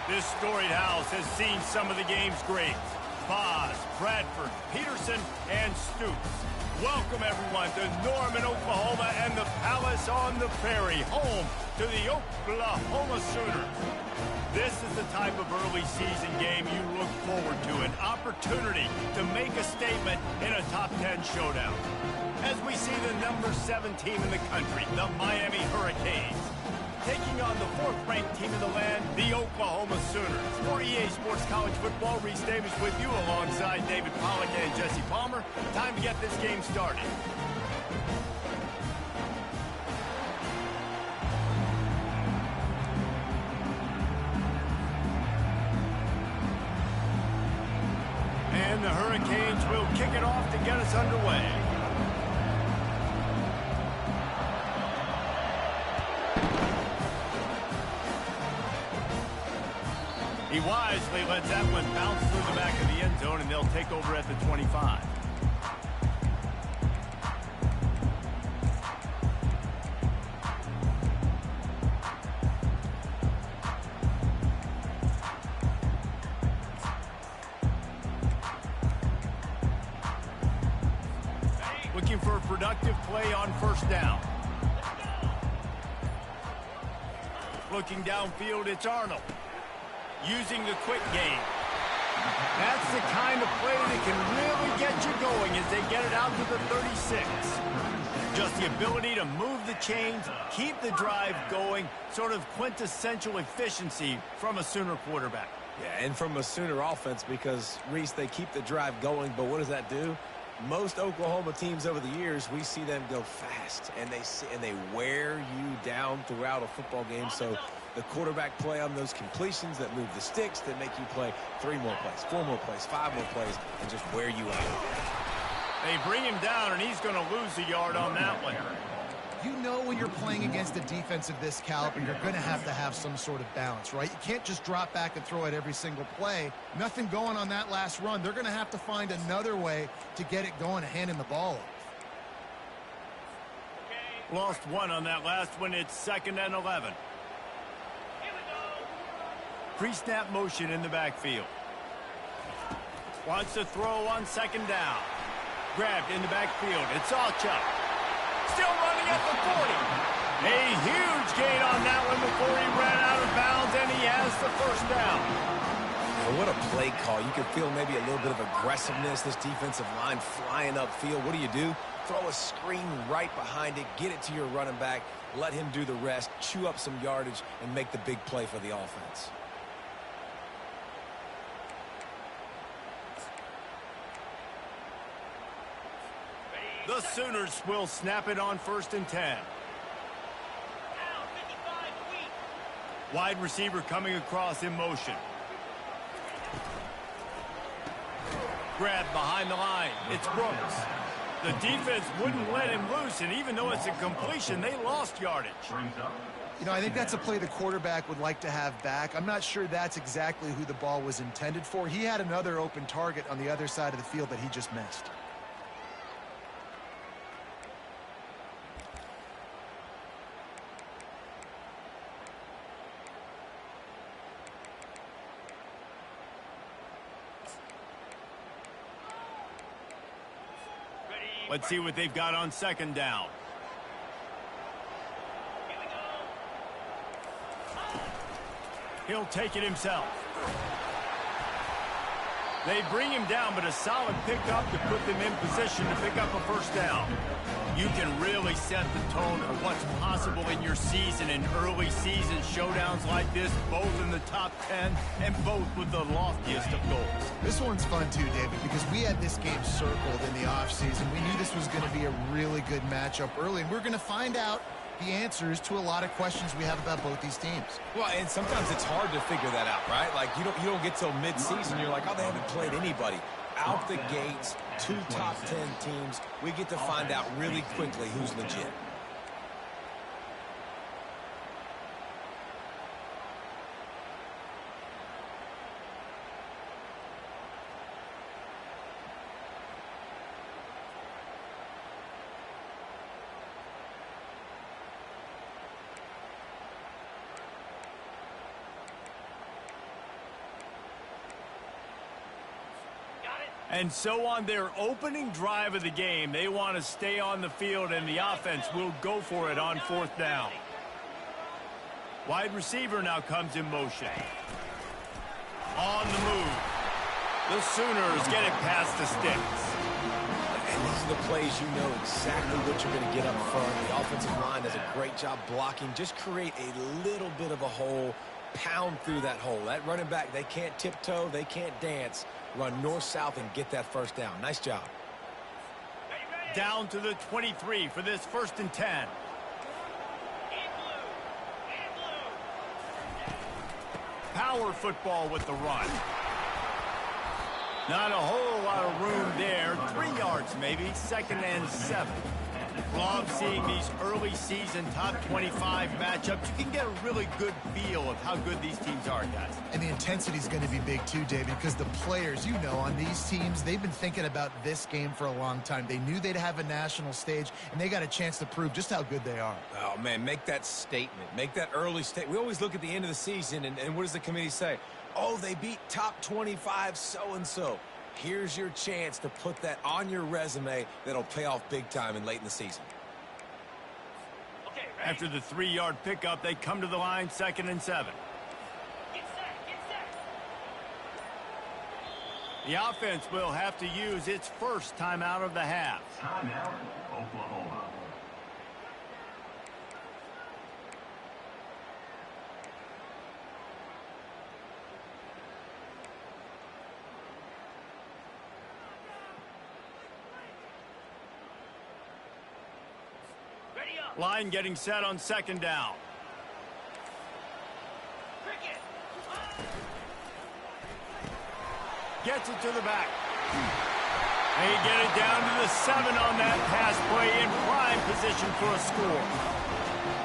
This storied house has seen some of the game's greats. Boz, Bradford, Peterson, and Stoops. Welcome, everyone, to Norman, Oklahoma, and the Palace on the Prairie, home to the Oklahoma Sooners. This is the type of early season game you look forward to, an opportunity to make a statement in a top 10 showdown. As we see the number 7 team in the country, the Miami Hurricanes, taking on the 4th-ranked team in the land, the Oklahoma Sooners. For EA Sports College Football, Reese Davis with you alongside David Pollack and Jesse Palmer. Time to get this game started. And the Hurricanes will kick it off to get us underway. He wisely lets that one bounce through the back of the end zone, and they'll take over at the 25. Looking for a productive play on first down. Looking downfield, it's Arnold. Using the quick game. That's the kind of play that can really get you going as they get it out to the 36. Just the ability to move the chains, keep the drive going, sort of quintessential efficiency from a Sooner quarterback. Yeah, and from a Sooner offense because, Reese, they keep the drive going, but what does that do? Most Oklahoma teams over the years, we see them go fast, and they wear you down throughout a football game. So the quarterback play on those completions that move the sticks, that make you play 3 more plays, 4 more plays, 5 more plays, and just wear you out. They bring him down, and he's going to lose a yard on that one. You know when you're playing against a defense of this caliber, you're going to have some sort of balance, right? You can't just drop back and throw it every single play. Nothing going on that last run. They're going to have to find another way to get it going and handing the ball off. Lost one on that last one. It's 2nd and 11. Pre-snap motion in the backfield. Wants to throw on 2nd down. Grabbed in the backfield. It's Alchuk. Still running at the 40. A huge gain on that one before he ran out of bounds, and he has the first down. And what a play call. You can feel maybe a little bit of aggressiveness, this defensive line flying upfield. What do? Throw a screen right behind it, get it to your running back, let him do the rest, chew up some yardage, and make the big play for the offense. The Sooners will snap it on 1st and 10. Wide receiver coming across in motion. Grab behind the line. It's Brooks. The defense wouldn't let him loose, and even though it's a completion, they lost yardage. You know, I think that's a play the quarterback would like to have back. I'm not sure that's exactly who the ball was intended for. He had another open target on the other side of the field that he just missed. Let's see what they've got on 2nd down. He'll take it himself. They bring him down, but a solid pickup to put them in position to pick up a first down. You can really set the tone for what's possible in your season in early season showdowns like this, both in the top 10 and both with the loftiest of goals. This one's fun too, David, because we had this game circled in the offseason. We knew this was going to be a really good matchup early, and we're going to find out the answers to a lot of questions we have about both these teams. Well, and sometimes it's hard to figure that out, right? Like, you don't get till mid-season. You're like, oh, they haven't played anybody. Out the gates, 2 top 10 teams. We get to find out really quickly who's legit. And so on their opening drive of the game, they want to stay on the field, and the offense will go for it on 4th down. Wide receiver now comes in motion. On the move. The Sooners get it past the sticks. And these are the plays you know exactly what you're going to get up front. The offensive line does a great job blocking. Just create a little bit of a hole. Pound through that hole. That running back, they can't tiptoe. They can't dance. Run north-south and get that first down. Nice job. Down to the 23 for this 1st and 10. Power football with the run. Not a whole lot of room there. 3 yards maybe. 2nd and 7. Love seeing these early season top 25 matchups. You can get a really good feel of how good these teams are, guys. And the intensity is going to be big too, David, because the players, you know, on these teams, they've been thinking about this game for a long time. They knew they'd have a national stage, and they got a chance to prove just how good they are. Oh, man, make that statement. Make that early statement. We always look at the end of the season, and what does the committee say? Oh, they beat top 25 so-and-so. Here's your chance to put that on your resume that'll pay off big time and late in the season. After the 3-yard pickup, they come to the line, 2nd and 7. Get set. The offense will have to use its first timeout of the half. Timeout, Oklahoma. Line getting set on 2nd down. Gets it to the back. They get it down to the 7 on that pass play, in prime position for a score.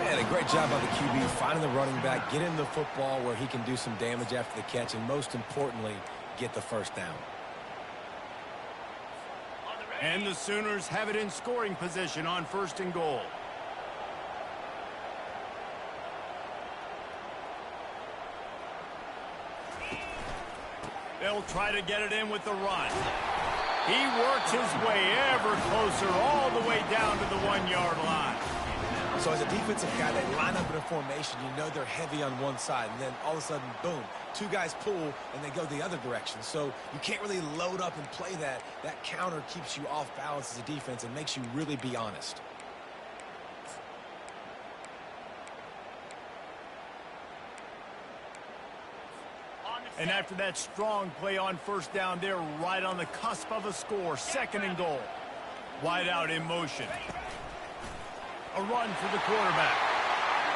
Man, a great job by the QB finding the running back, get him the football where he can do some damage after the catch, and most importantly, get the first down. And the Sooners have it in scoring position on 1st and goal. They'll try to get it in with the run. He works his way ever closer all the way down to the 1-yard line. So as a defensive guy, they line up in a formation. You know they're heavy on one side, and then all of a sudden, boom, 2 guys pull, and they go the other direction. So you can't really load up and play that. That counter keeps you off balance as a defense and makes you really be honest. And after that strong play on 1st down, they're right on the cusp of a score. 2nd and goal. Wide out in motion. A run for the quarterback.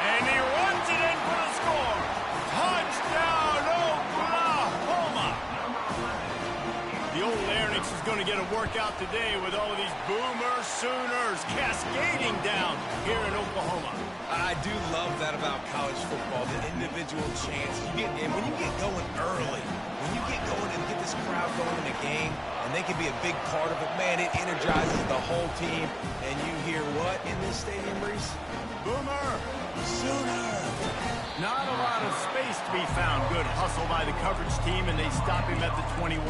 And he runs it in for the score. Touchdown, Oklahoma! The old Larynx is going to get a workout today with all of these Boomer Sooners cascading down here in Oklahoma. I do love that about college football, the individual chance. And when you get going early, when you get going and get this crowd going in a game, and they can be a big part of it, man, it energizes the whole team. And you hear what in this stadium, Reese? Boomer! Sooner! Not a lot of space to be found. Good hustle by the coverage team, and they stop him at the 21.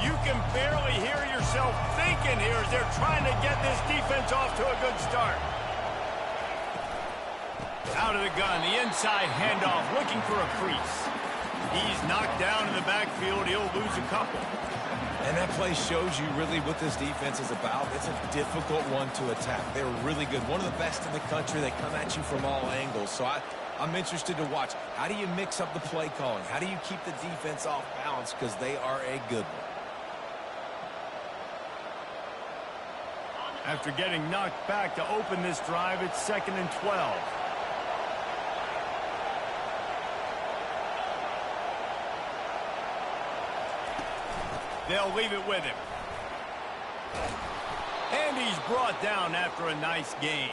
You can barely hear yourself thinking here as they're trying to get this defense off to a good start. Out of the gun, the inside handoff, looking for a crease. He's knocked down in the backfield. He'll lose a couple. And that play shows you really what this defense is about. It's a difficult one to attack. They're really good. One of the best in the country. They come at you from all angles. So I'm interested to watch. How do you mix up the play calling? How do you keep the defense off balance? Because they are a good one. After getting knocked back to open this drive, it's 2nd and 12. They'll leave it with him. And he's brought down after a nice gain.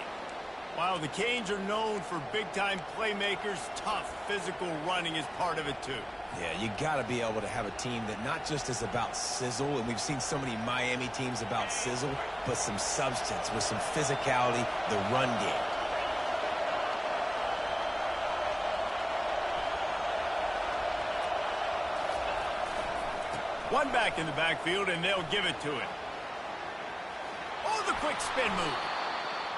While the Canes are known for big-time playmakers, tough physical running is part of it too. Yeah, you got to be able to have a team that not just is about sizzle, and we've seen so many Miami teams about sizzle, but some substance with some physicality, the run game. One back in the backfield, and they'll give it to him. Oh, the quick spin move.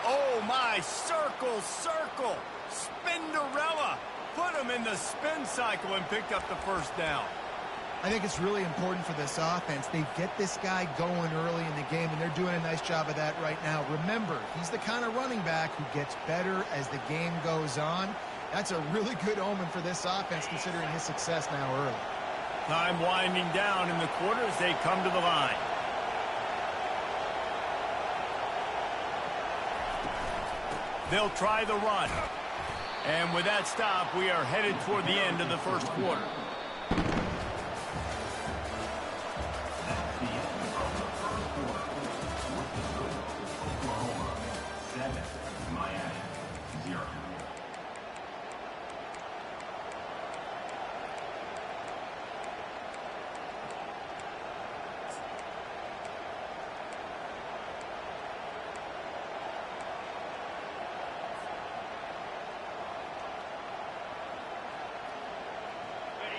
Oh, my, circle, circle. Spinderella. Put him in the spin cycle and picked up the first down. I think it's really important for this offense. They get this guy going early in the game, and they're doing a nice job of that right now. Remember, he's the kind of running back who gets better as the game goes on. That's a really good omen for this offense, considering his success now early. Time winding down in the quarter as they come to the line. They'll try the run. And with that stop, we are headed toward the end of the first quarter. That's the end of the first quarter. Oklahoma 7, Miami 0.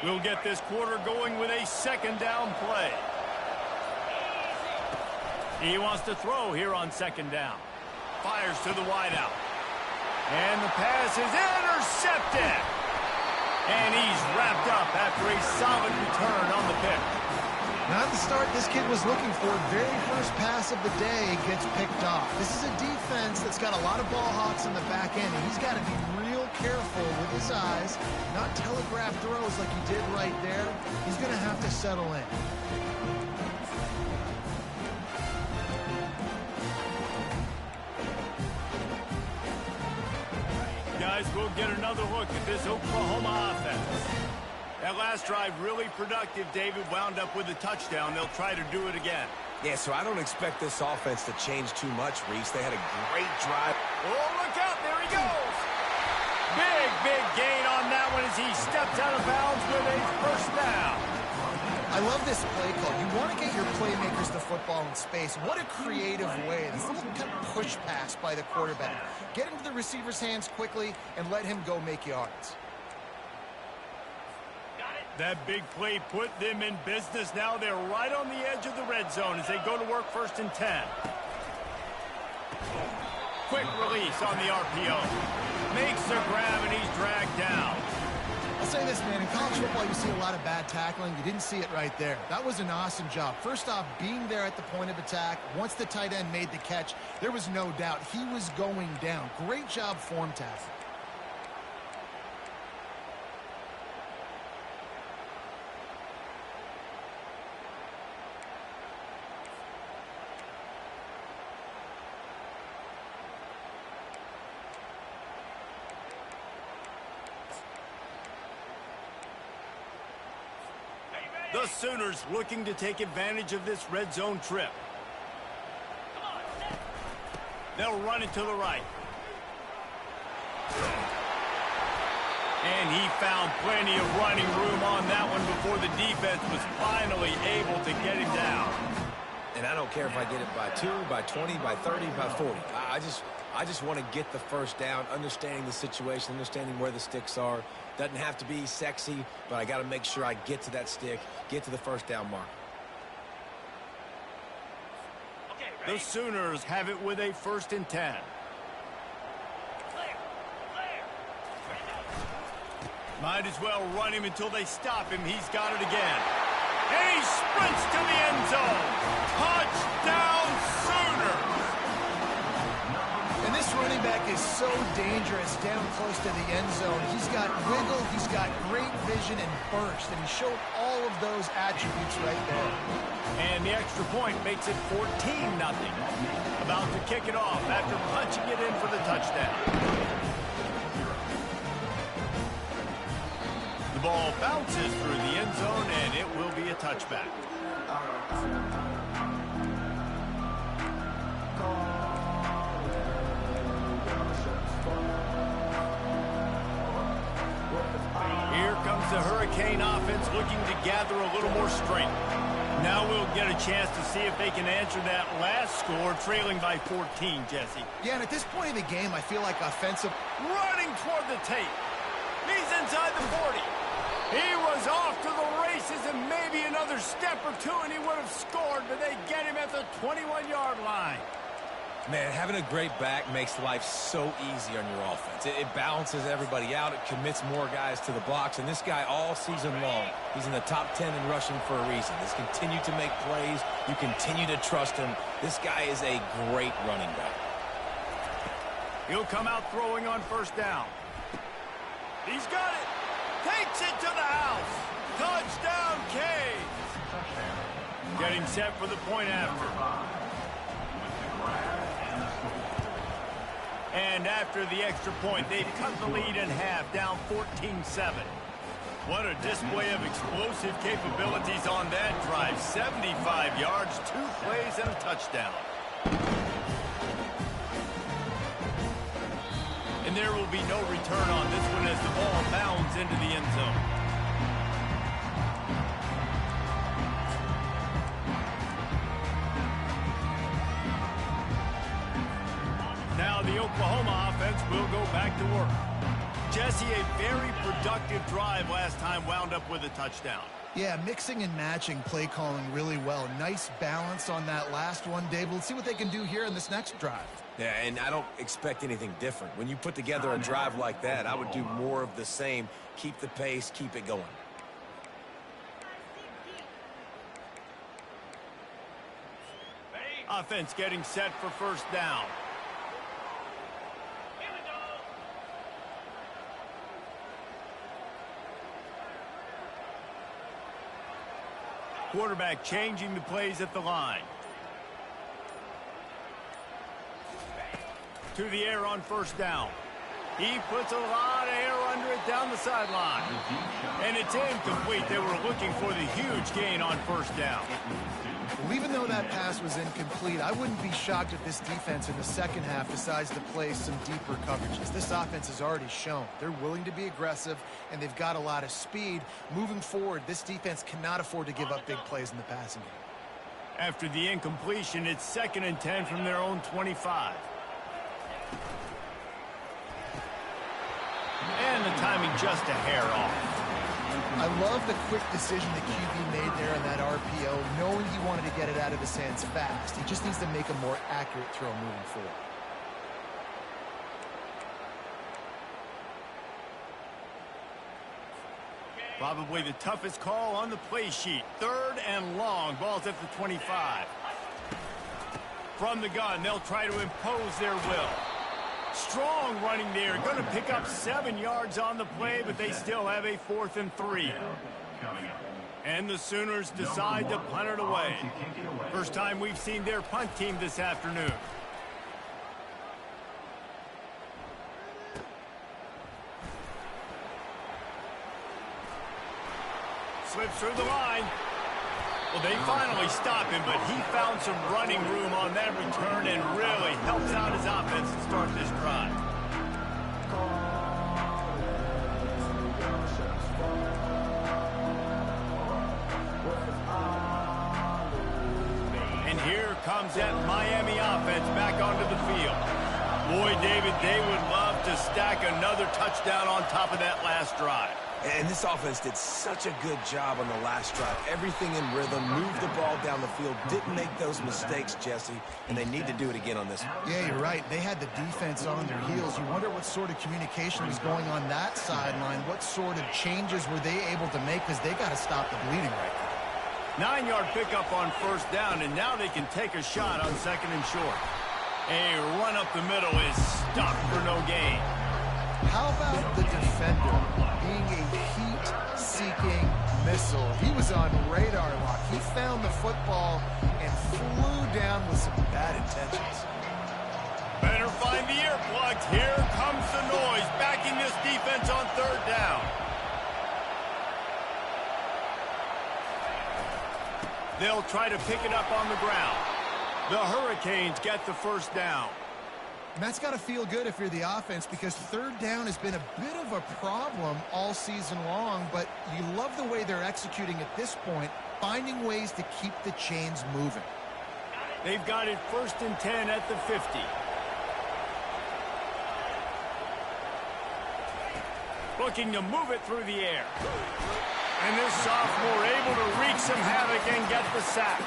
We'll get this quarter going with a second down play. He wants to throw here on second down. Fires to the wideout. And the pass is intercepted. And he's wrapped up after a solid return on the pick. Not the start this kid was looking for. Very first pass of the day gets picked off. This is a defense that's got a lot of ball hawks in the back end, and he's got to be real careful with his eyes, not telegraph throws like he did right there. He's going to have to settle in. Guys, we'll get another look at this Oklahoma offense. That last drive really productive. David wound up with a touchdown. They'll try to do it again. Yeah, so I don't expect this offense to change too much, Reese. They had a great drive. Oh, look out. There he goes. Big gain on that one as he steps out of bounds with a first down. I love this play call. You want to get your playmakers the football in space. What a creative way. This little kind of push pass by the quarterback. Get into the receiver's hands quickly and let him go make yards. That big play put them in business. Now they're right on the edge of the red zone as they go to work first and 10. Quick release on the RPO. Makes the grab and he's dragged down. I'll say this, man. In college football, you see a lot of bad tackling. You didn't see it right there. That was an awesome job. First off, being there at the point of attack. Once the tight end made the catch, there was no doubt he was going down. Great job form tackling. The Sooners looking to take advantage of this red zone trip. They'll run it to the right. And he found plenty of running room on that one before the defense was finally able to get him down. And I don't care if I get it by 2, by 20, by 30, by 40. I just want to get the first down, understanding the situation, understanding where the sticks are. Doesn't have to be sexy, but I got to make sure I get to that stick, get to the first down mark. The Sooners have it with a first and 10. Might as well run him until they stop him. He's got it again. And he sprints to the end zone. Touchdown, Sooners! And this running back is so dangerous down close to the end zone. He's got wiggle, he's got great vision and burst, and he showed all of those attributes right there. And the extra point makes it 14-0. About to kick it off after punching it in for the touchdown. The ball bounces through the end zone, and it will be a touchback. Here comes the Hurricane offense looking to gather a little more strength. Now we'll get a chance to see if they can answer that last score, trailing by 14, Jesse. Yeah, and at this point in the game, I feel like offensive... Running toward the tape. He's inside the 40. He was off to the races, and maybe another step or two and he would have scored, but they get him at the 21-yard line. Man, having a great back makes life so easy on your offense. It balances everybody out. It commits more guys to the box. And this guy all season long, he's in the top 10 in rushing for a reason. He's continued to make plays. You continue to trust him. This guy is a great running back. He'll come out throwing on first down. He's got it. Takes it to the house. Touchdown, Canes. Getting set for the point after. And after the extra point, they've cut the lead in half, down 14-7. What a display of explosive capabilities on that drive. 75 yards, 2 plays, and a touchdown. And there will be no return on this one as the ball bounds into the end zone. Now the Oklahoma offense will go back to work. Jesse, a very productive drive last time wound up with a touchdown. Yeah, mixing and matching play calling really well. Nice balance on that last one, Dave. Let's see what they can do here in this next drive. Yeah, and I don't expect anything different. When you put together a drive like that, I would do more of the same. Keep the pace, keep it going. Offense getting set for first down. Quarterback changing the plays at the line. To the air on first down. He puts a lot of air under it down the sideline. And it's incomplete. They were looking for the huge gain on first down. Well, even though that pass was incomplete, I wouldn't be shocked if this defense in the second half decides to play some deeper coverages. This offense has already shown they're willing to be aggressive, and they've got a lot of speed. Moving forward, this defense cannot afford to give up big plays in the passing game. After the incompletion, it's 2nd and 10 from their own 25. And the timing just a hair off. I love the quick decision the QB made there on that RPO, knowing he wanted to get it out of his hands fast. He just needs to make a more accurate throw moving forward. Probably the toughest call on the play sheet. 3rd and long. Ball's at the 25. From the gun, they'll try to impose their will. Strong running there. Going to pick up 7 yards on the play, but they still have a 4th and 3. And the Sooners decide to punt it away. First time we've seen their punt team this afternoon. Slips through the line. Well, they finally stop him, but he found some running room on that return and really helps out his offense to start this drive. And here comes that Miami offense back onto the field. Boy, David, they would love to stack another touchdown on top of that last drive. And this offense did such a good job on the last drive. Everything in rhythm, moved the ball down the field, didn't make those mistakes, Jesse, and they need to do it again on this one. Yeah, you're right. They had the defense on their heels. You wonder what sort of communication was going on that sideline. What sort of changes were they able to make, because they got to stop the bleeding right now. 9-yard pickup on first down, and now they can take a shot on 2nd and short. A run up the middle is stopped for no gain. How about the defender being a heat-seeking missile? He was on radar lock. He found the football and flew down with some bad intentions. Better find the earplugs. Here comes the noise, backing this defense on 3rd down. They'll try to pick it up on the ground. The Hurricanes get the first down. And that's got to feel good if you're the offense, because 3rd down has been a bit of a problem all season long, but you love the way they're executing at this point, finding ways to keep the chains moving. They've got it 1st and 10 at the 50. Looking to move it through the air. And this sophomore able to reach wreak some havoc and get the sack.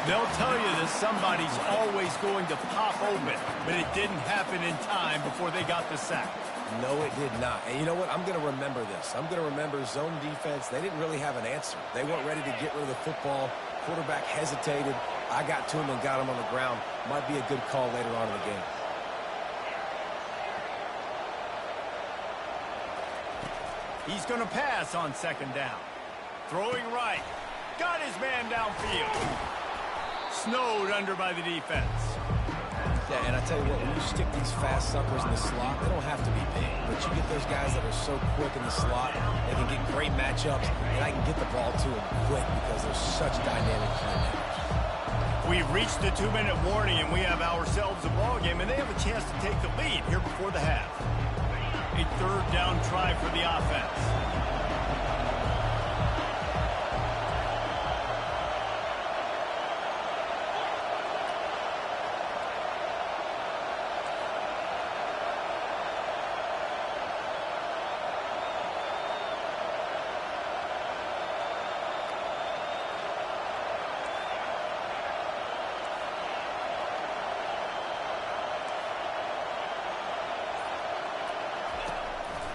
They'll tell you that somebody's always going to pop open, but it didn't happen in time before they got the sack. No, it did not. And you know what? I'm going to remember this. I'm going to remember zone defense. They didn't really have an answer. They weren't ready to get rid of the football. Quarterback hesitated. I got to him and got him on the ground. Might be a good call later on in the game. He's going to pass on second down. Throwing right. Got his man downfield. Snowed under by the defense. Yeah, and I tell you what, when you stick these fast suckers in the slot, they don't have to be big. But you get those guys that are so quick in the slot, they can get great matchups, and I can get the ball to them quick because they're such dynamic playmakers. We've reached the 2-minute warning, and we have ourselves a ball game, and they have a chance to take the lead here before the half. A third down try for the offense.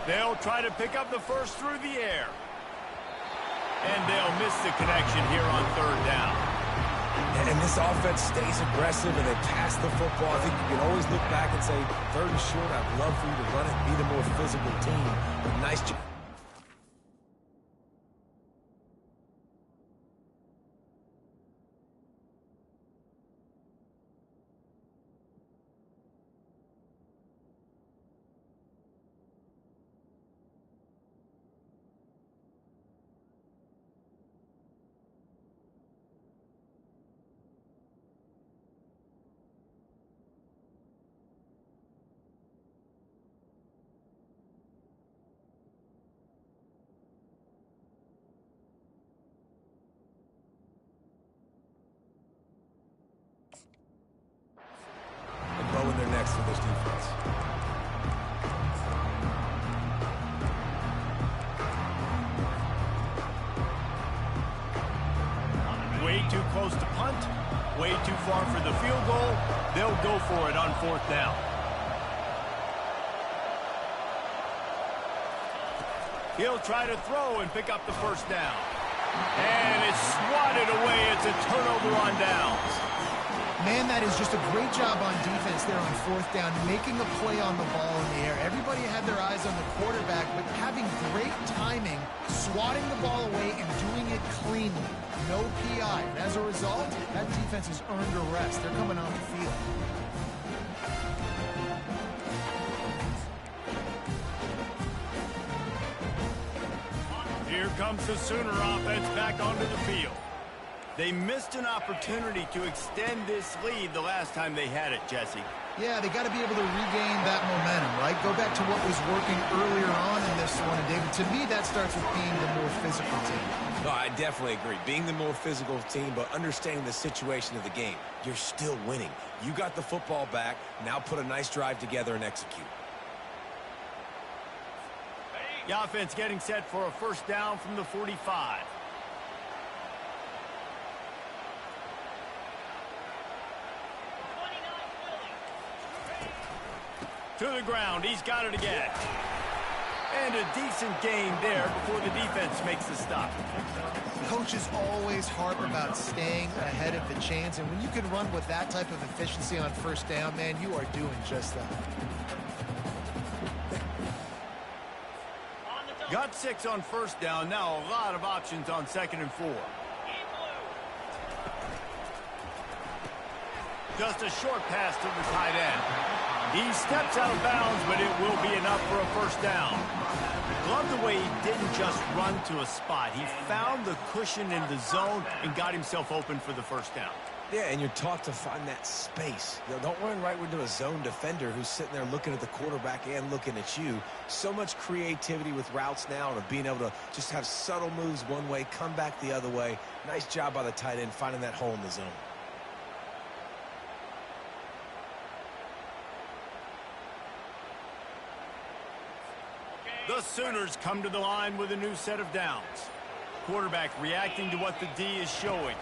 They'll try to pick up the first through the air. And they'll miss the connection here on third down. And this offense stays aggressive and they pass the football. I think you can always look back and say, third and short, I'd love for you to run it, be the more physical team. But nice job. In their necks for this defense. Way too close to punt, way too far for the field goal. They'll go for it on fourth down. He'll try to throw and pick up the first down. And it's swatted away. It's a turnover on downs. Man, that is just a great job on defense there on fourth down, making a play on the ball in the air. Everybody had their eyes on the quarterback, but having great timing, swatting the ball away and doing it cleanly. No PI. And as a result, that defense has earned a rest. They're coming on the field. Here comes the Sooner offense back onto the field. They missed an opportunity to extend this lead the last time they had it, Jesse. Yeah, they got to be able to regain that momentum, right? Go back to what was working earlier on in this one. And, David, to me, that starts with being the more physical team. No, I definitely agree. Being the more physical team, but understanding the situation of the game. You're still winning. You got the football back. Now put a nice drive together and execute. The offense getting set for a first down from the 45. To the ground. He's got it again. And a decent gain there before the defense makes the stop. Coaches always harp about staying ahead of the chains, and when you can run with that type of efficiency on first down, man, you are doing just that. Got 6 on first down. Now a lot of options on second and 4. Just a short pass to the tight end. He steps out of bounds, but it will be enough for a first down. Love the way he didn't just run to a spot. He found the cushion in the zone and got himself open for the first down. Yeah, and you're taught to find that space. You know, don't run right into a zone defender who's sitting there looking at the quarterback and looking at you. So much creativity with routes now and of being able to just have subtle moves one way, come back the other way. Nice job by the tight end finding that hole in the zone. The Sooners come to the line with a new set of downs. quarterback reacting to what the D is showing.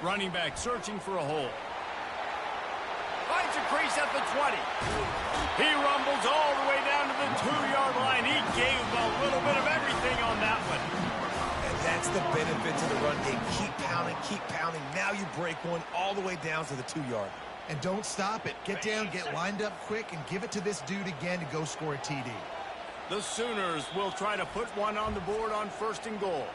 Running back searching for a hole. Finds a crease at the 20. He rumbles all the way down to the 2-yard line. He gave a little bit of everything on that one. And that's the benefit to the run game. Keep pounding, keep pounding. Now you break one all the way down to the 2-yard. And don't stop it. Get down, get lined up quick, and give it to this dude again to go score a TD. The Sooners will try to put one on the board on 1st and goal.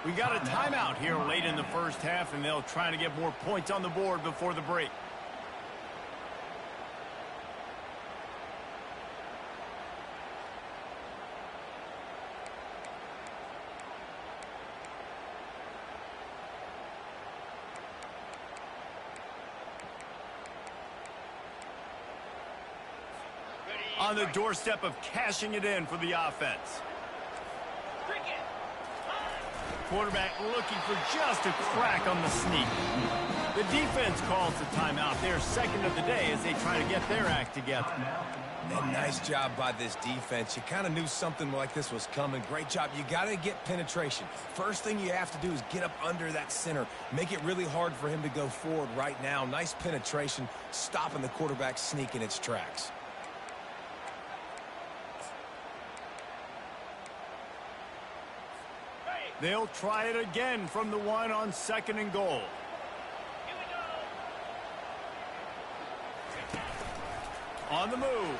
We got a timeout here late in the first half, and they'll try to get more points on the board before the break. On the doorstep of cashing it in for the offense. Quarterback looking for just a crack on the sneak. The defense calls the timeout. Their second of the day as they try to get their act together. And nice job by this defense. You kind of knew something like this was coming. Great job. You got to get penetration. First thing you have to do is get up under that center. Make it really hard for him to go forward right now. Nice penetration, stopping the quarterback sneak in its tracks. They'll try it again from the 1 on 2nd and goal. On the move.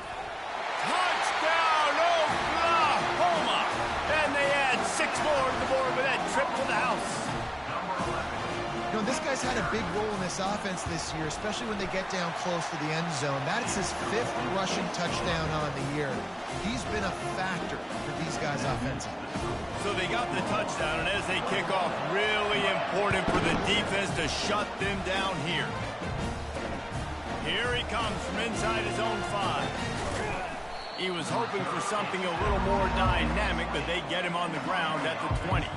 Touchdown, Oklahoma! And they add 6 more to the board with that trip to the house. You know, this guy's had a big role in this offense this year, especially when they get down close to the end zone. That is his 5th rushing touchdown on the year. He's been a factor for these guys offensively. So they got the touchdown, and as they kick off, really important for the defense to shut them down here. Here he comes from inside his own 5. He was hoping for something a little more dynamic, but they get him on the ground at the 20.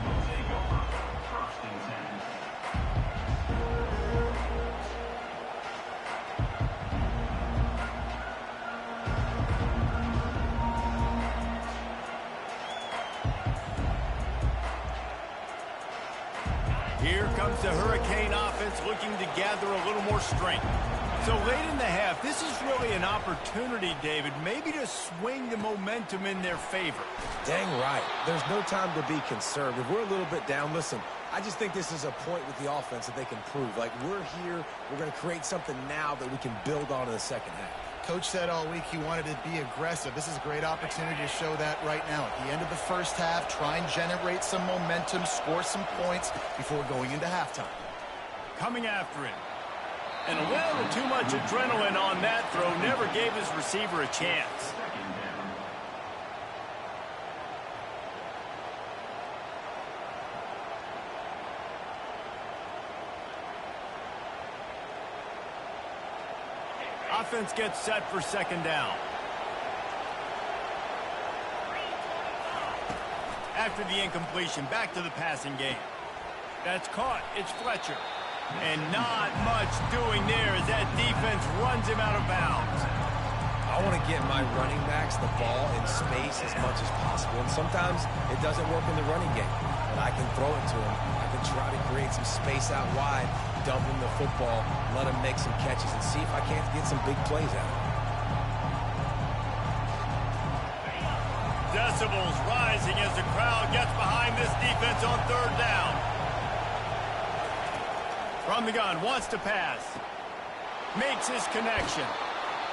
Here comes the Hurricane offense looking to gather a little more strength. So late in the half, this is really an opportunity, David, maybe to swing the momentum in their favor. Dang right. There's no time to be conservative. We're a little bit down. Listen, I just think this is a point with the offense that they can prove. Like, we're here, we're going to create something now that we can build on in the second half. Coach said all week he wanted to be aggressive. This is a great opportunity to show that right now. At the end of the first half, try and generate some momentum, score some points before going into halftime. Coming after him. And a little too much adrenaline on that throw. Never gave his receiver a chance. Offense gets set for 2nd down. After the incompletion, back to the passing game. That's caught. It's Fletcher. And not much doing there as that defense runs him out of bounds. I want to get my running backs the ball in space as much as possible. And sometimes it doesn't work in the running game. But I can throw it to him. I can try to create some space out wide, dump him the football, let him make some catches, and see if I can't get some big plays out of him. Decibels rising as the crowd gets behind this defense on 3rd down. From the gun, wants to pass. Makes his connection.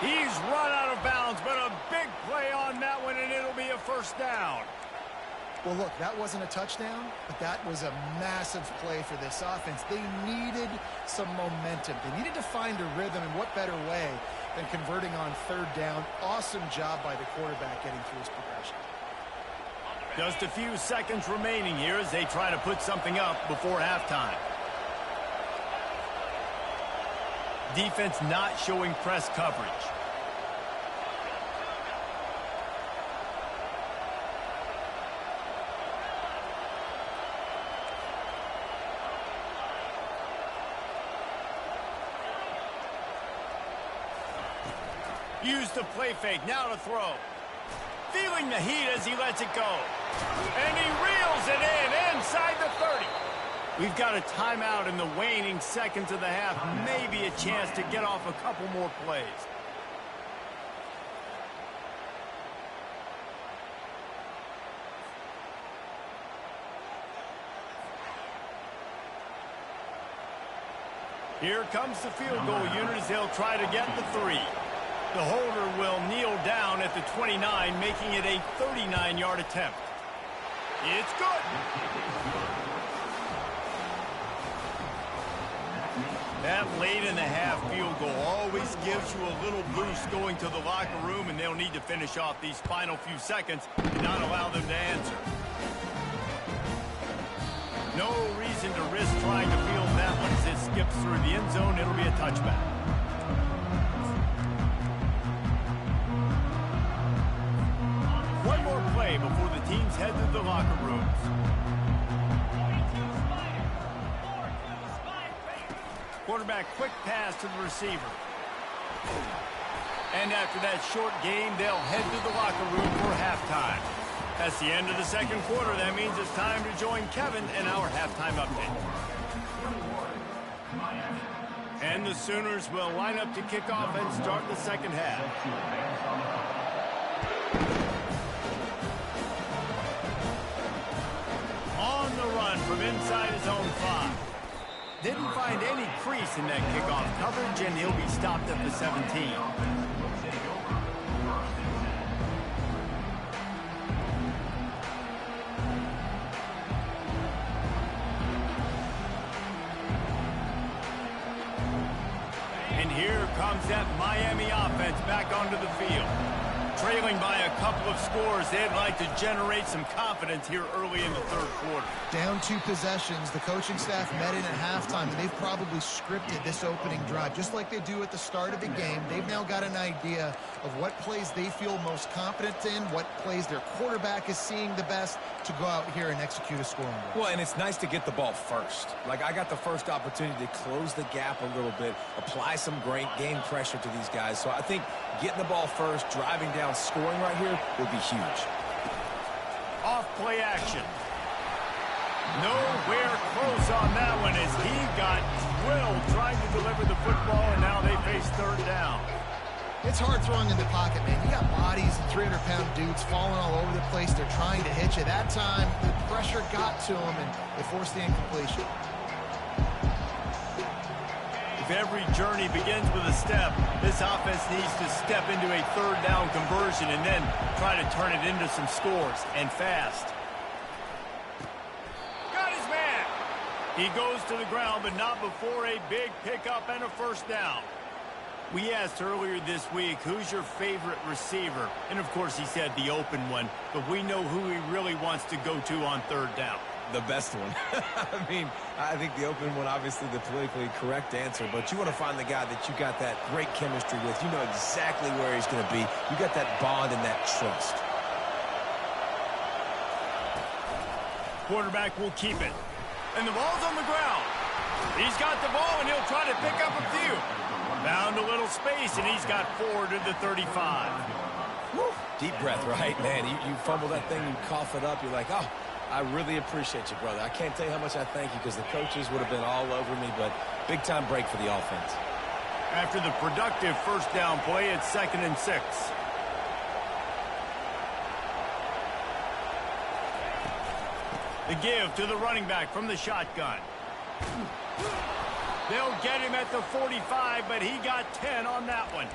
He's run out of bounds, but a big play on that one, and it'll be a 1st down. Well, look, that wasn't a touchdown, but that was a massive play for this offense. They needed some momentum. They needed to find a rhythm, and what better way than converting on 3rd down. Awesome job by the quarterback getting through his progression. Just a few seconds remaining here as they try to put something up before halftime. Defense not showing press coverage. Use the play fake, now to throw. Feeling the heat as he lets it go. And he reels it in, end inside the 30. We've got a timeout in the waning seconds of the half. Maybe a chance to get off a couple more plays. Here comes the field goal unit as they'll try to get the 3. The holder will kneel down at the 29, making it a 39-yard attempt. It's good. That late in the half field goal always gives you a little boost going to the locker room, and they'll need to finish off these final few seconds and not allow them to answer. No reason to risk trying to field that one as it skips through the end zone. It'll be a touchback. One more play before the teams head to the locker rooms. Quarterback quick pass to the receiver. And after that short game, they'll head to the locker room for halftime. That's the end of the second quarter. That means it's time to join Kevin in our halftime update. And the Sooners will line up to kick off and start the second half. On the run from inside his own 5. Didn't find any crease in that kickoff coverage, and he'll be stopped at the 17. And here comes that Miami offense back onto the field. Trailing by a couple of scores, they'd like to generate some confidence here early in the third quarter. Down 2 possessions, the coaching staff met in at halftime, and they've probably scripted this opening drive. Just like they do at the start of the game, they've now got an idea of what plays they feel most confident in, what plays their quarterback is seeing the best to go out here and execute a scoring drive. Well, and it's nice to get the ball first. Like, I got the first opportunity to close the gap a little bit, apply some great game pressure to these guys. So I think getting the ball first, driving down, scoring right here would be huge. Off play action. Nowhere close on that one as he got drilled trying to deliver the football, and now they face third down. It's hard throwing in the pocket, man. You got bodies and 300-pound dudes falling all over the place. They're trying to hit you. That time, the pressure got to them, and they forced the incompletion. If every journey begins with a step, this offense needs to step into a third down conversion and then try to turn it into some scores, and fast. Got his man. He goes to the ground, but not before a big pickup and a first down. We asked earlier this week, who's your favorite receiver? And, of course, he said the open one, but we know who he really wants to go to on third down. The best one. I mean, I think the open one, obviously the politically correct answer, but you want to find the guy that you got that great chemistry with. You know exactly where he's going to be. You got that bond and that trust. Quarterback will keep it. And the ball's on the ground. He's got the ball, and he'll try to pick up a few. Found a little space, and he's got 4 to the 35. Woo. Deep breath, right? Man, you fumble that thing, you cough it up, you're like, oh, I really appreciate you, brother. I can't tell you how much I thank you because the coaches would have been all over me, but big-time break for the offense. After the productive first down play, it's 2nd and 6. The give to the running back from the shotgun. They'll get him at the 45, but he got 10 on that one.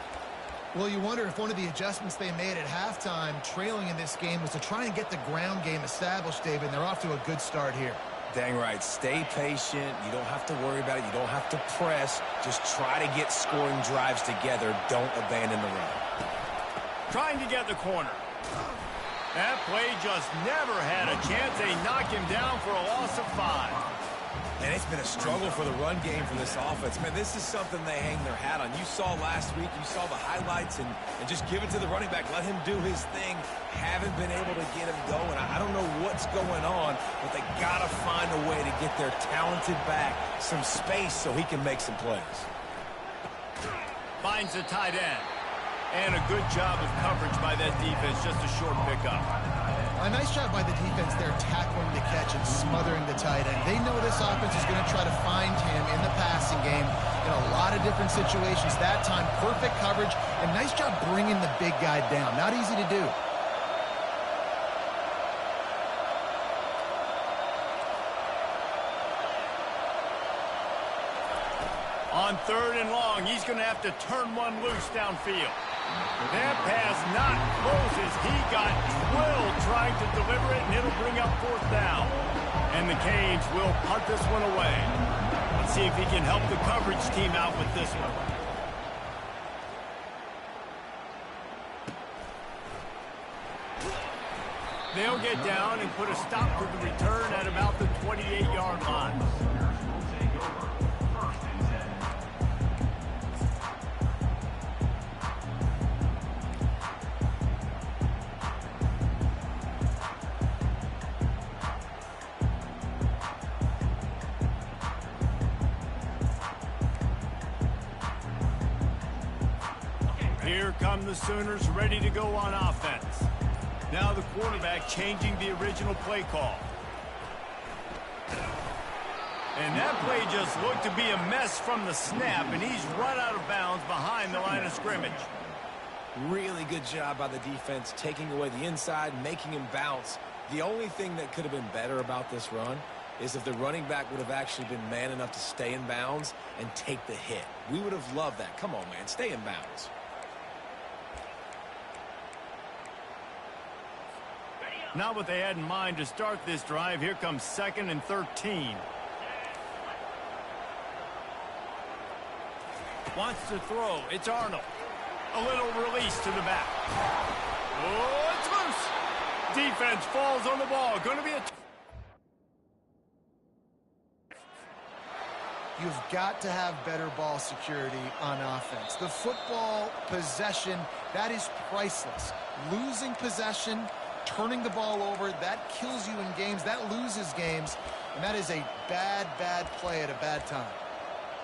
Well, you wonder if one of the adjustments they made at halftime, trailing in this game, was to try and get the ground game established, David, and they're off to a good start here. Dang right. Stay patient. You don't have to worry about it. You don't have to press. Just try to get scoring drives together. Don't abandon the run. Trying to get the corner. That play just never had a chance. They knock him down for a loss of 5. And it's been a struggle for the run game for this offense. Man, this is something they hang their hat on. You saw last week, you saw the highlights, and just give it to the running back. Let him do his thing. Haven't been able to get him going. I don't know what's going on, but they got to find a way to get their talented back some space so he can make some plays. Finds the tight end. And a good job of coverage by that defense. Just a short pickup. A nice job by the defense there, tackling the catch and smothering the tight end. They know this offense is going to try to find him in the passing game in a lot of different situations. That time, perfect coverage, and nice job bringing the big guy down. Not easy to do. On 3rd and long, he's going to have to turn one loose downfield. That pass not closes. He got drilled trying to deliver it, and it'll bring up 4th down. And the Canes will punt this one away. Let's see if he can help the coverage team out with this one. They'll get down and put a stop to the return at about the 28-yard line. Here come the Sooners ready to go on offense. Now the quarterback changing the original play call. And that play just looked to be a mess from the snap, and he's run out of bounds behind the line of scrimmage. Really good job by the defense, taking away the inside, making him bounce. The only thing that could have been better about this run is if the running back would have actually been man enough to stay in bounds and take the hit. We would have loved that. Come on, man, stay in bounds. Not what they had in mind to start this drive. Here comes 2nd and 13. Wants to throw. It's Arnold. A little release to the back. Oh, it's loose. Defense falls on the ball. Going to be a... You've got to have better ball security on offense. The football possession, that is priceless. Losing possession, turning the ball over, that kills you in games, that loses games, and that is a bad, bad play at a bad time.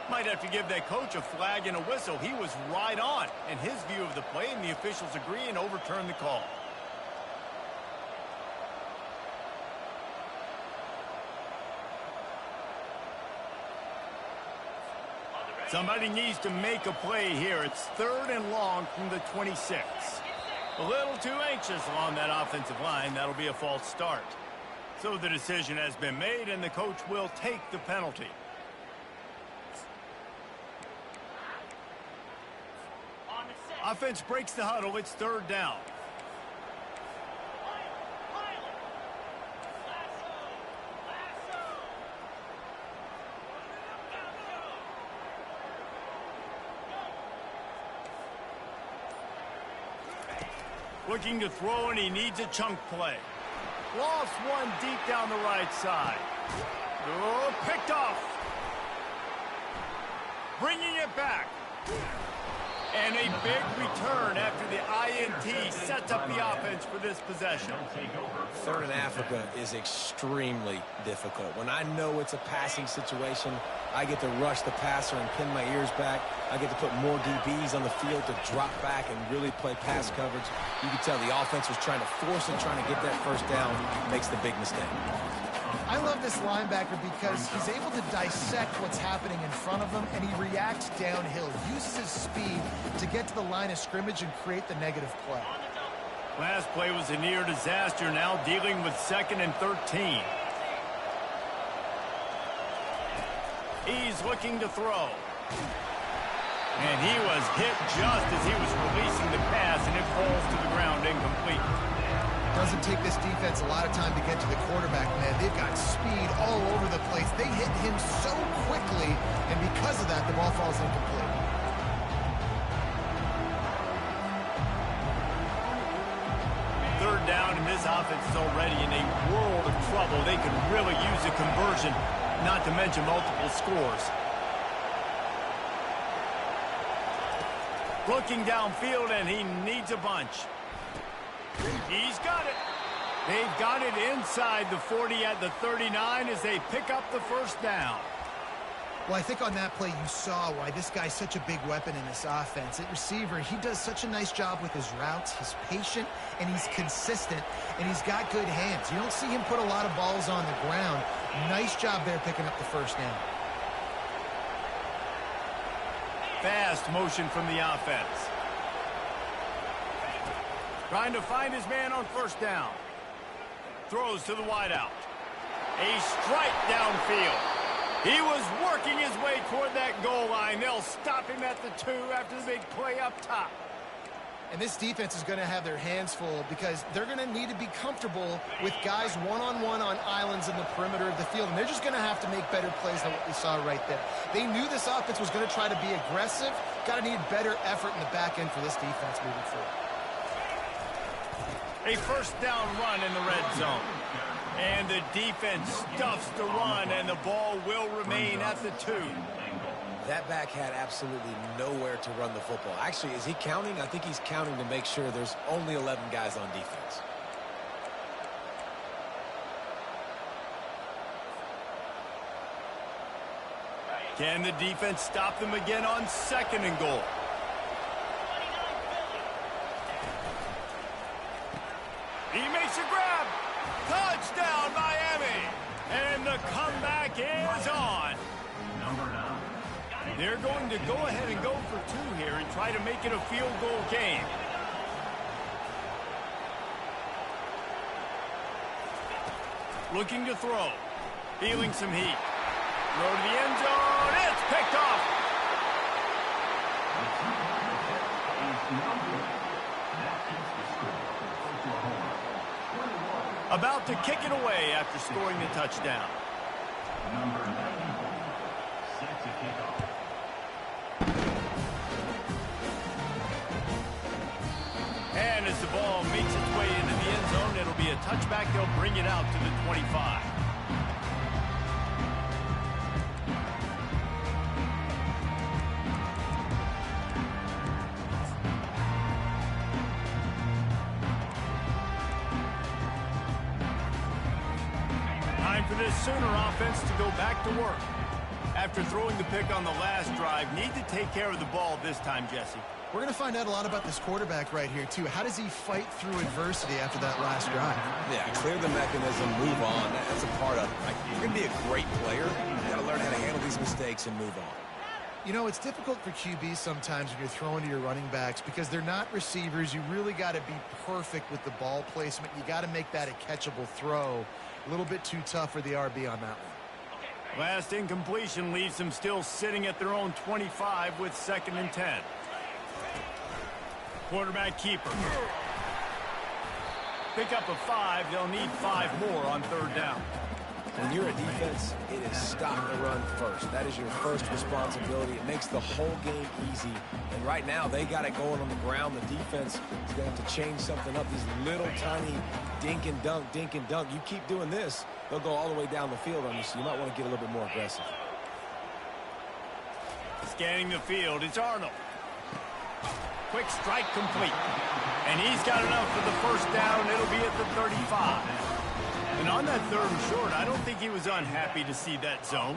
Might have to give that coach a flag and a whistle. He was right on in his view of the play, and the officials agree and overturn the call. Somebody needs to make a play here. It's 3rd and long from the 26. A little too anxious along that offensive line. That'll be a false start. So the decision has been made, and the coach will take the penalty. Offense breaks the huddle. It's 3rd down. Looking to throw, and he needs a chunk play. Lost one deep down the right side. Oh, picked off. Bringing it back. And a big return after the INT sets up the offense for this possession. 3rd and Africa is extremely difficult. When I know it's a passing situation, I get to rush the passer and pin my ears back. I get to put more DBs on the field to drop back and really play pass coverage. You can tell the offense was trying to force and trying to get that 1st down. Makes the big mistake. I love this linebacker because he's able to dissect what's happening in front of him, and he reacts downhill, uses his speed to get to the line of scrimmage and create the negative play. Last play was a near disaster, now dealing with 2nd and 13. He's looking to throw. And he was hit just as he was releasing the pass, and it falls to the ground incomplete. Doesn't take this defense a lot of time to get to the quarterback, man. They've got speed all over the place. They hit him so quickly, and because of that, the ball falls incomplete. Third down, and this offense is already in a world of trouble. They could really use a conversion, not to mention multiple scores. Looking downfield, and he needs a bunch. He's got it. They've got it inside the 40 at the 39 as they pick up the 1st down. Well, I think on that play you saw why this guy's such a big weapon in this offense. At receiver, he does such a nice job with his routes. He's patient, and he's consistent, and he's got good hands. You don't see him put a lot of balls on the ground. Nice job there picking up the first down. Fast motion from the offense. Trying to find his man on first down. Throws to the wideout. A strike downfield. He was working his way toward that goal line. They'll stop him at the 2 after the big play up top. And this defense is going to have their hands full because they're going to need to be comfortable with guys one-on-one on islands in the perimeter of the field. And they're just going to have to make better plays than what we saw right there. They knew this offense was going to try to be aggressive. Got to need better effort in the back end for this defense moving forward. A first down run in the red zone. And the defense stuffs the run, and the ball will remain at the 2. That back had absolutely nowhere to run the football. Actually, is he counting? I think he's counting to make sure there's only 11 guys on defense. Can the defense stop them again on 2nd and goal? He makes a grab. Touchdown, Miami. And the comeback is on. They're going to go ahead and go for 2 here and try to make it a field goal game. Looking to throw. Feeling some heat. Throw to the end zone. It's picked off. About to kick it away after scoring the touchdown. Number 94, set to kick off. And as the ball makes its way into the end zone, it'll be a touchback. They'll bring it out to the 25. Time for this Sooner offense to go back to work. After throwing the pick on the last drive, need to take care of the ball this time, Jesse. We're going to find out a lot about this quarterback right here, too. How does he fight through adversity after that last drive? Yeah, clear the mechanism, move on. That's a part of it. Like, you're going to be a great player. You got to learn how to handle these mistakes and move on. You know, it's difficult for QBs sometimes when you're throwing to your running backs because they're not receivers. You really got to be perfect with the ball placement. You got to make that a catchable throw. A little bit too tough for the RB on that one. Last incompletion leaves them still sitting at their own 25 with 2nd and 10. Quarterback keeper. Pick up a 5. They'll need 5 more on 3rd down. When you're a defense, it is stop the run first. That is your first responsibility. It makes the whole game easy. And right now, they got it going on the ground. The defense is going to have to change something up. These little tiny dink and dunk, dink and dunk. You keep doing this, they'll go all the way down the field on you, so you might want to get a little bit more aggressive. Scanning the field, it's Arnold. Quick strike complete. And he's got enough for the first down. It'll be at the 35. And on that 3rd and short, I don't think he was unhappy to see that zone.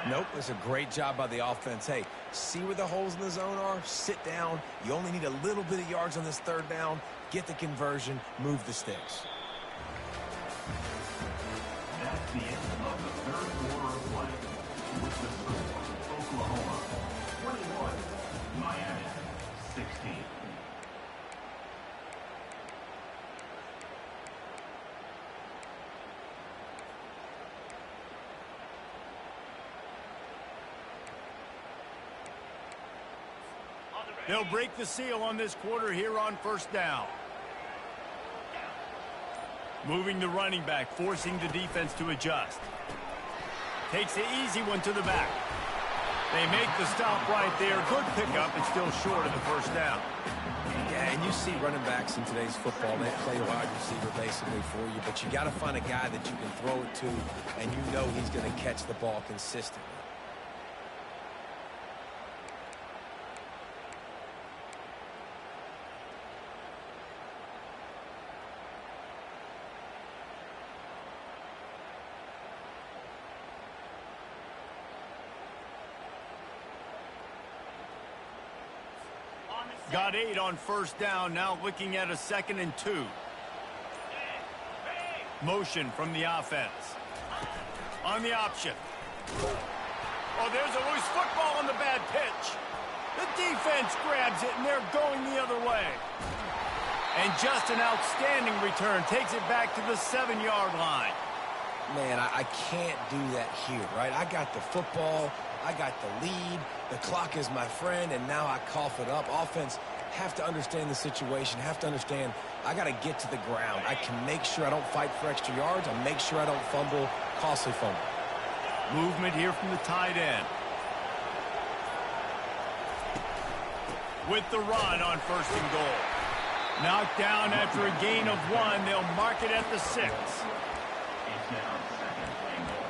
Nope, it's a great job by the offense. Hey, see where the holes in the zone are? Sit down. You only need a little bit of yards on this 3rd down. Get the conversion. Move the sticks. That's the end of the 3rd quarter of play. With the score, Oklahoma 21, Miami 16. They'll break the seal on this quarter here on 1st down. Moving the running back, forcing the defense to adjust. Takes the easy one to the back. They make the stop right there. Good pickup, but still short of the 1st down. Yeah, and you see running backs in today's football, they play wide receiver basically for you, but you got to find a guy that you can throw it to, and you know he's going to catch the ball consistently. Got 8 on first down, now looking at a 2nd and 2. Motion from the offense. On the option. Oh, there's a loose football on the bad pitch. The defense grabs it, and they're going the other way. And just an outstanding return. Takes it back to the 7-yard line. Man, I can't do that here, right? I got the football. I got the lead. The clock is my friend, and now I cough it up. Offense have to understand the situation, have to understand I got to get to the ground. I can make sure I don't fight for extra yards. I make sure I don't fumble, costly fumble. Movement here from the tight end. With the run on 1st and goal. Knocked down after a gain of 1. They'll mark it at the 6. It's now 2nd and goal.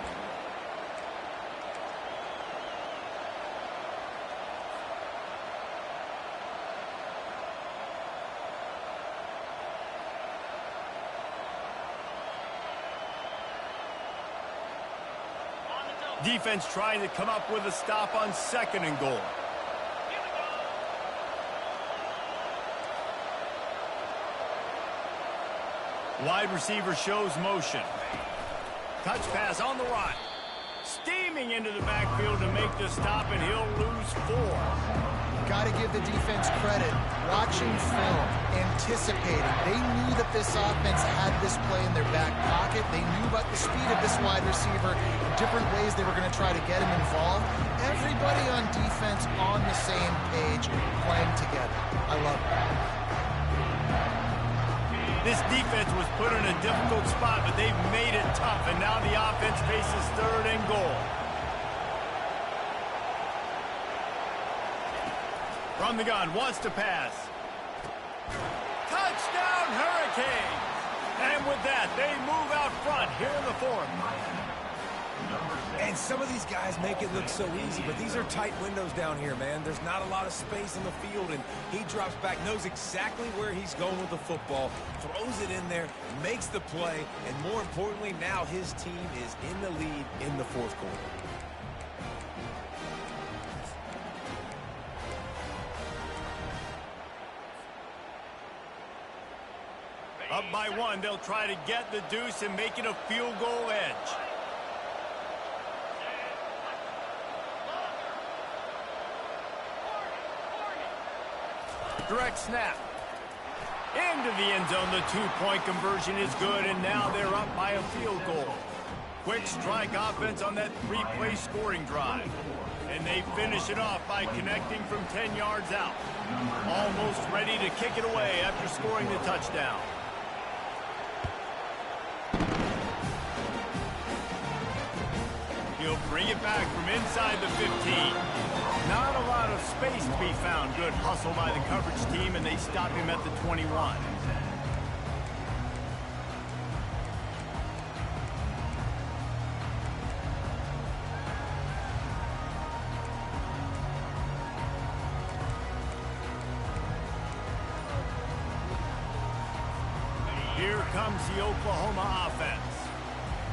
Defense trying to come up with a stop on 2nd and goal. Wide receiver shows motion. Touch pass on the run. Steaming into the backfield to make the stop, and he'll lose 4. Got to give the defense credit. Watching film, anticipating. They knew that this offense had this play in their back pocket. They knew about the speed of this wide receiver, different ways they were going to try to get him involved. Everybody on defense on the same page, playing together. I love it. This defense was put in a difficult spot, but they've made it tough, and now the offense faces 3rd and goal. From the gun, wants to pass. Touchdown, Hurricanes! And with that, they move out front here in the 4th. And some of these guys make it look so easy, but these are tight windows down here, man. There's not a lot of space in the field, and he drops back, knows exactly where he's going with the football, throws it in there, makes the play, and more importantly, now his team is in the lead in the 4th quarter. Up by 1, they'll try to get the deuce and make it a field goal edge. Direct snap. Into the end zone. The 2-point conversion is good, and now they're up by a field goal. Quick strike offense on that 3-play scoring drive. And they finish it off by connecting from 10 yards out. Almost ready to kick it away after scoring the touchdown. He'll bring it back from inside the 15. Not a lot of space to be found. Good hustle by the coverage team, and they stop him at the 21. Here comes the Oklahoma offense.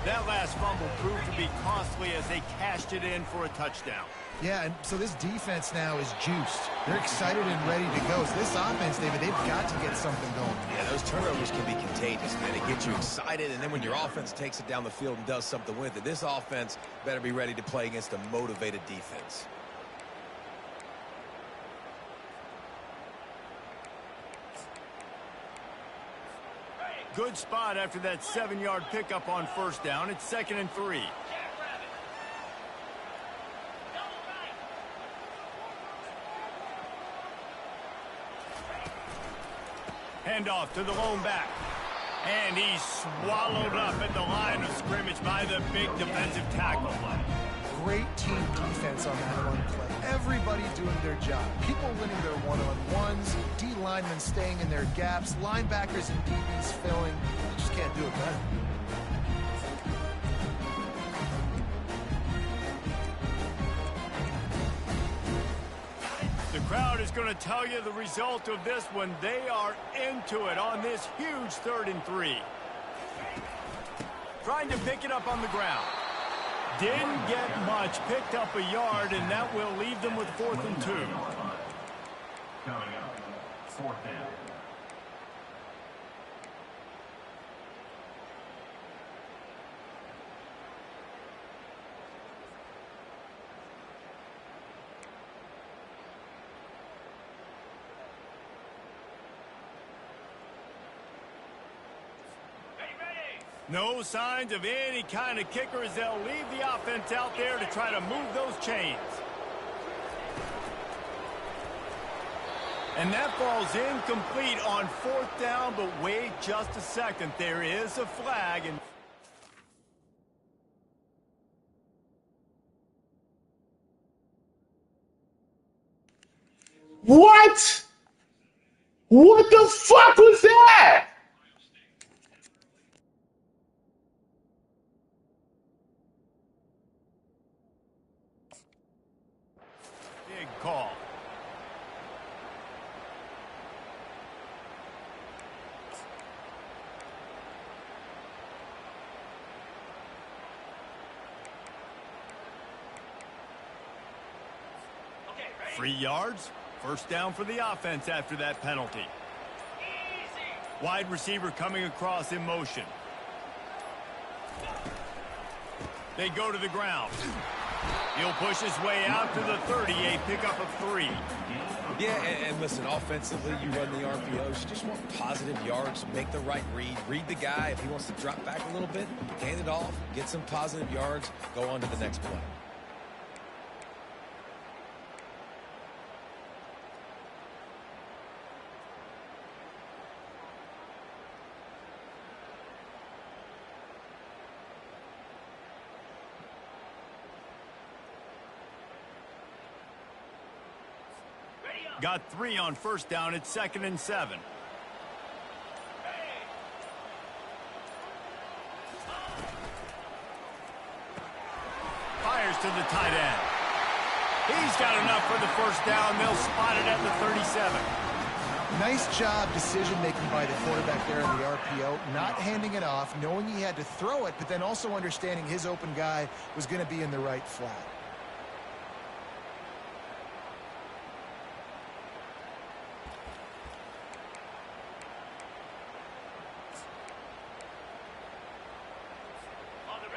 That last fumble proved to be costly as they cashed it in for a touchdown. Yeah, and so this defense now is juiced. They're excited and ready to go. So this offense, David, they've got to get something going. Yeah, those turnovers can be contagious, man. It gets you excited, and then when your offense takes it down the field and does something with it, this offense better be ready to play against a motivated defense. Good spot after that 7-yard pickup on first down. It's 2nd and 3. Handoff to the lone back. And he's swallowed up at the line of scrimmage by the big defensive tackle. Great team defense on that run play. Everybody doing their job. People winning their one-on-ones, D linemen staying in their gaps, linebackers and DBs filling. You just can't do it better. The crowd is going to tell you the result of this one. They are into it on this huge 3rd and 3. Trying to pick it up on the ground. Didn't get much. Picked up a yard, and that will leave them with 4th and 2. Coming up, 4th down. No signs of any kind of kicker as they'll leave the offense out there to try to move those chains. And that falls incomplete on 4th down, but wait just a second. There is a flag. And what? What the fuck was that? big call. Okay, 3 yards. First down for the offense after that penalty. Easy. Wide receiver coming across in motion. They go to the ground. He'll push his way out to the 30, a pickup of 3. Yeah, and listen, offensively, you run the RPOs. You just want positive yards, make the right read. Read the guy. If he wants to drop back a little bit, hand it off, get some positive yards, go on to the next play. Got 3 on first down. It's 2nd and 7. Fires to the tight end. He's got enough for the first down. They'll spot it at the 37. Nice job decision-making by the quarterback there in the RPO, not handing it off, knowing he had to throw it, but then also understanding his open guy was going to be in the right flat.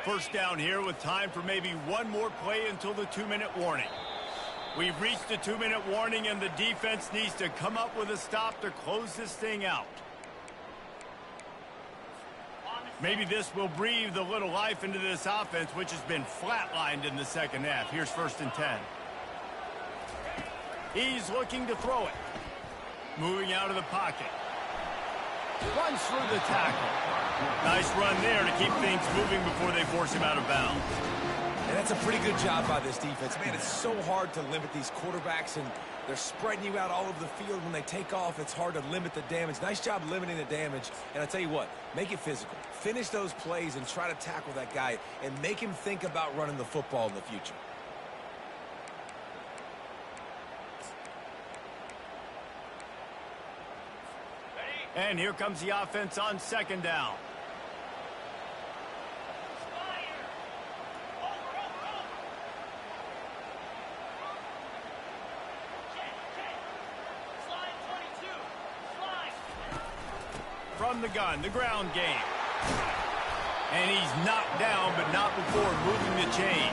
First down here with time for maybe one more play until the 2-minute warning. We've reached the 2-minute warning, and the defense needs to come up with a stop to close this thing out. Maybe this will breathe a little life into this offense, which has been flatlined in the second half. Here's 1st and 10. He's looking to throw it. Moving out of the pocket. Runs through the tackle. Nice run there to keep things moving before they force him out of bounds. And that's a pretty good job by this defense. Man, it's so hard to limit these quarterbacks, and they're spreading you out all over the field. When they take off, it's hard to limit the damage. Nice job limiting the damage. And I tell you what, make it physical. Finish those plays and try to tackle that guy and make him think about running the football in the future. And here comes the offense on 2nd down. From the gun, the ground game. And he's knocked down, but not before moving the chain.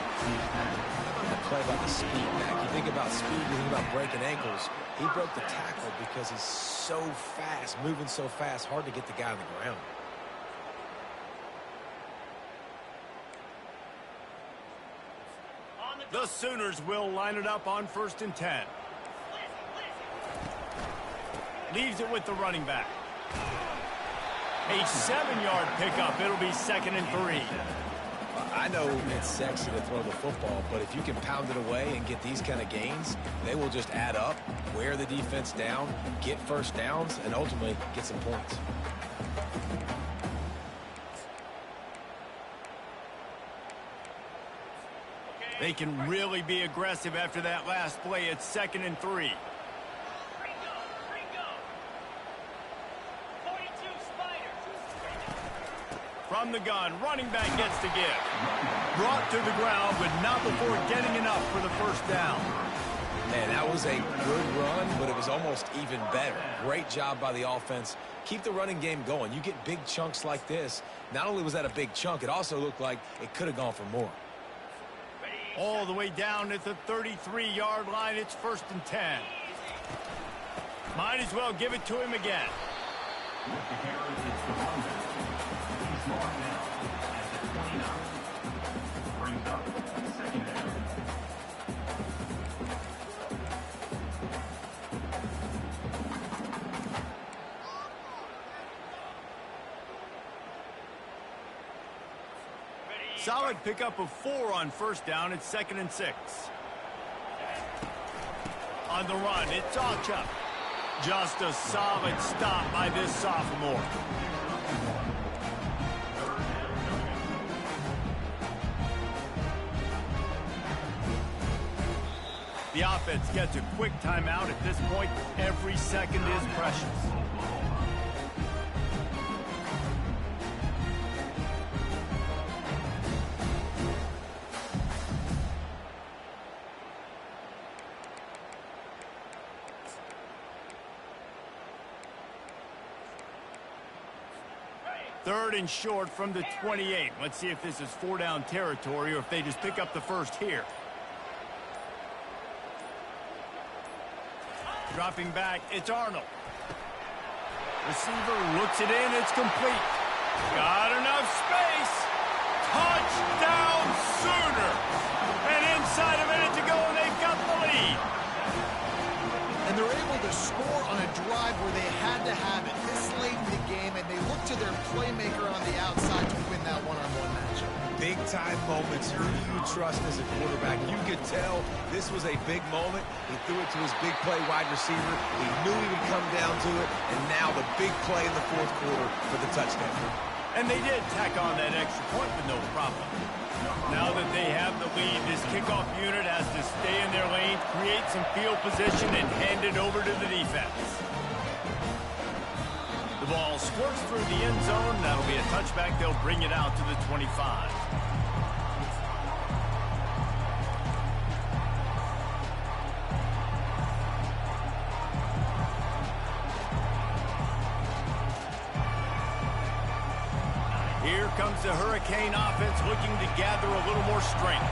Play about the speed back. You think about speed, you think about breaking ankles. He broke the tackle because he's so fast, moving so fast, hard to get the guy on the ground. The Sooners will line it up on 1st and 10. Leaves it with the running back. A 7-yard pickup. It'll be 2nd and 3. I know it's sexy to throw the football, but if you can pound it away and get these kind of gains, they will just add up, wear the defense down, get first downs, and ultimately get some points. They can really be aggressive after that last play. It's 2nd and 3. From the gun, running back gets the give. Brought to the ground, but not before getting enough for the first down. Man, that was a good run, but it was almost even better. Great job by the offense. Keep the running game going. You get big chunks like this. Not only was that a big chunk, it also looked like it could have gone for more. All the way down at the 33-yard line. It's 1st and 10. Might as well give it to him again. With the carry, it's the running. He's marked now at the 29. Brings up 2nd down. Solid pickup of 4 on 1st down. It's 2nd and 6. On the run, it's Acha. Just a solid stop by this sophomore. The offense gets a quick timeout at this point. Every second is precious. Third and short from the 28. Let's see if this is 4-down territory or if they just pick up the first here. Dropping back, it's Arnold. Receiver looks it in, it's complete. Got enough space. Touchdown Sooners. And inside a minute to go, and they've got the lead. And they're able to score on a drive where they had to have it this late in the game, and they look to their playmaker on the outside to win that one-on-one matchup. Big-time moments. Who do you trust as a quarterback? You could tell this was a big moment. He threw it to his big play wide receiver. He knew he would come down to it, and now the big play in the 4th quarter for the touchdown. And they did tack on that extra point with no problem. Now that they have the lead, this kickoff unit has to stay in their lane, create some field position, and hand it over to the defense. The ball squirts through the end zone. That'll be a touchback. They'll bring it out to the 25. Here comes the Hurricane offense looking to gather a little more strength.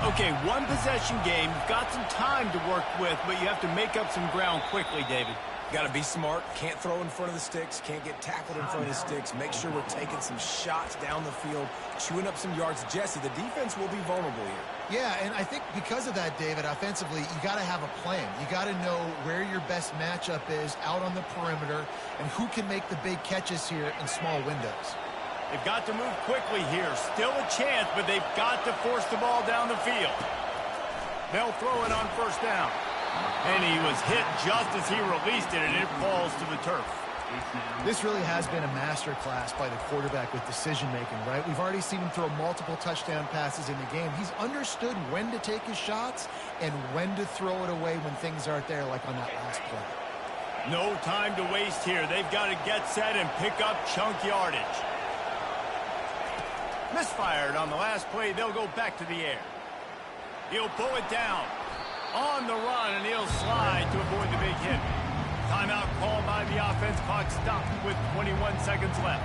Okay, one possession game. You've got some time to work with, but you have to make up some ground quickly, David. Got to be smart. Can't throw in front of the sticks. Can't get tackled in front of the sticks. Make sure we're taking some shots down the field, chewing up some yards. Jesse, the defense will be vulnerable here. Yeah, and I think because of that, David, offensively, you got to have a plan. You got to know where your best matchup is out on the perimeter and who can make the big catches here in small windows. They've got to move quickly here. Still a chance, but they've got to force the ball down the field. They'll throw it on 1st down. And he was hit just as he released it, and it falls to the turf. This really has been a masterclass by the quarterback with decision-making, right? We've already seen him throw multiple touchdown passes in the game. He's understood when to take his shots and when to throw it away when things aren't there, like on that last play. No time to waste here. They've got to get set and pick up chunk yardage. Misfired on the last play. They'll go back to the air. He'll pull it down. On the run, and he'll slide to avoid the big hit. Timeout called by the offense. Clock stopped with 21 seconds left.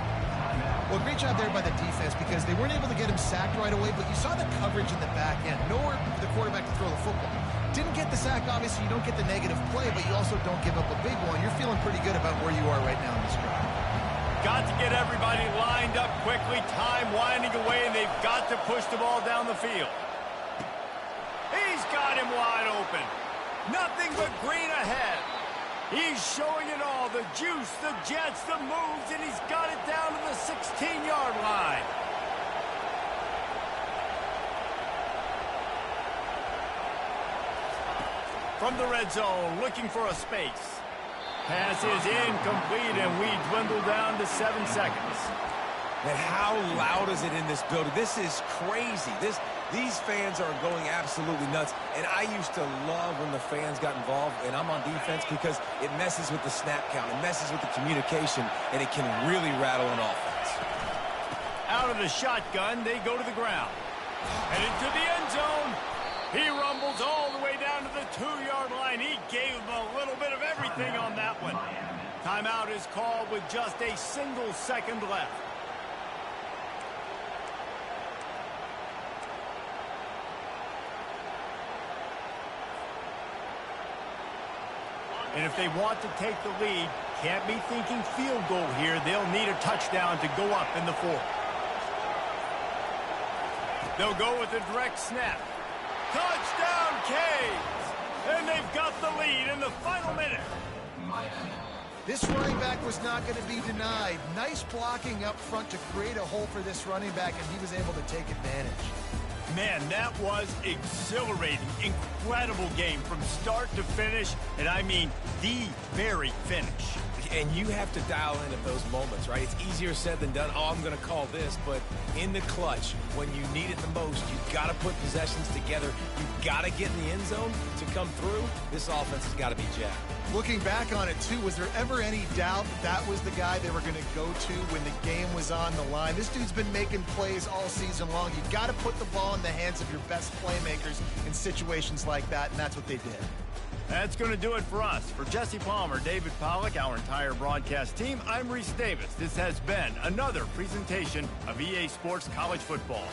Well, great job there by the defense because they weren't able to get him sacked right away, but you saw the coverage in the back end. Nowhere for the quarterback to throw the football. Didn't get the sack, obviously. You don't get the negative play, but you also don't give up a big one. You're feeling pretty good about where you are right now in this drive. Got to get everybody lined up quickly. Time winding away, and they've got to push the ball down the field. He's got him wide open. Nothing but green ahead. He's showing it all. The juice, the jets, the moves, and he's got it down to the 16-yard line. From the red zone, looking for a space. Pass is incomplete, and we dwindle down to 7 seconds. And how loud is it in this building? This is crazy. These fans are going absolutely nuts. And I used to love when the fans got involved, and I'm on defense because it messes with the snap count. It messes with the communication, and it can really rattle an offense. Out of the shotgun, they go to the ground. Headed to the end zone. He rumbles all the way down to the 2-yard line. He gave him a little bit of everything on that one. Timeout is called with just a single second left. And if they want to take the lead, can't be thinking field goal here. They'll need a touchdown to go up in the fourth. They'll go with a direct snap. Touchdown, Canes! And they've got the lead in the final minute. This running back was not going to be denied. Nice blocking up front to create a hole for this running back, and he was able to take advantage. Man, that was exhilarating. Incredible game from start to finish, and I mean the very finish. And you have to dial in at those moments, right? It's easier said than done. Oh, I'm going to call this, but in the clutch, when you need it the most, you've got to put possessions together. You've got to get in the end zone to come through. This offense has got to be jacked. Looking back on it, too, was there ever any doubt that was the guy they were going to go to when the game was on the line? This dude's been making plays all season long. You've got to put the ball in the hands of your best playmakers in situations like that, and that's what they did. That's going to do it for us. For Jesse Palmer, David Pollack, our entire broadcast team, I'm Reese Davis. This has been another presentation of EA Sports College Football.